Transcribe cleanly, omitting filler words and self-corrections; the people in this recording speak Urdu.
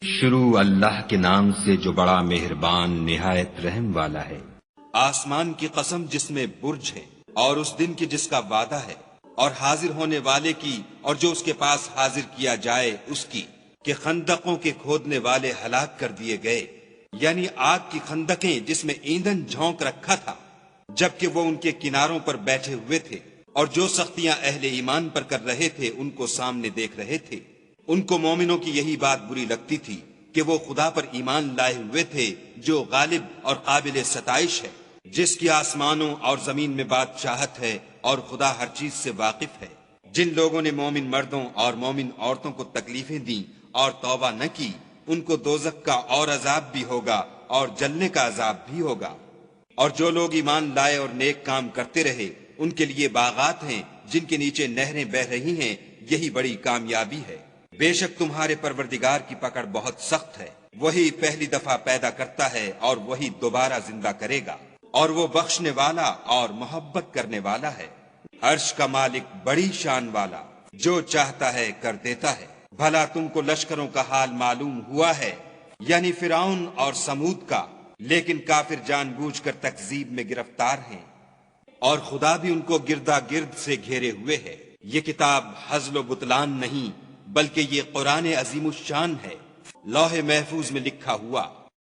شروع اللہ کے نام سے جو بڑا مہربان نہایت رحم والا ہے۔ آسمان کی قسم جس میں برج ہے، اور اس دن کی جس کا وعدہ ہے، اور حاضر ہونے والے کی اور جو اس کے پاس حاضر کیا جائے اس کی، کہ خندقوں کے کھودنے والے ہلاک کر دیے گئے، یعنی آگ کی خندقیں جس میں ایندھن جھونک رکھا تھا، جبکہ وہ ان کے کناروں پر بیٹھے ہوئے تھے، اور جو سختیاں اہل ایمان پر کر رہے تھے ان کو سامنے دیکھ رہے تھے۔ ان کو مومنوں کی یہی بات بری لگتی تھی کہ وہ خدا پر ایمان لائے ہوئے تھے جو غالب اور قابل ستائش ہے، جس کی آسمانوں اور زمین میں بادشاہت ہے، اور خدا ہر چیز سے واقف ہے۔ جن لوگوں نے مومن مردوں اور مومن عورتوں کو تکلیفیں دیں اور توبہ نہ کی، ان کو دوزخ کا اور عذاب بھی ہوگا اور جلنے کا عذاب بھی ہوگا۔ اور جو لوگ ایمان لائے اور نیک کام کرتے رہے ان کے لیے باغات ہیں جن کے نیچے نہریں بہہ رہی ہیں، یہی بڑی کامیابی ہے۔ بے شک تمہارے پروردگار کی پکڑ بہت سخت ہے، وہی پہلی دفعہ پیدا کرتا ہے اور وہی دوبارہ زندہ کرے گا، اور وہ بخشنے والا اور محبت کرنے والا ہے۔ عرش کا مالک بڑی شان والا، جو چاہتا ہے کر دیتا ہے۔ بھلا تم کو لشکروں کا حال معلوم ہوا ہے، یعنی فرعون اور سمود کا، لیکن کافر جان بوجھ کر تکذیب میں گرفتار ہیں، اور خدا بھی ان کو گردا گرد سے گھیرے ہوئے ہے۔ یہ کتاب ہزل و بطلان نہیں بلکہ یہ قرآن عظیم الشان ہے، لوح محفوظ میں لکھا ہوا۔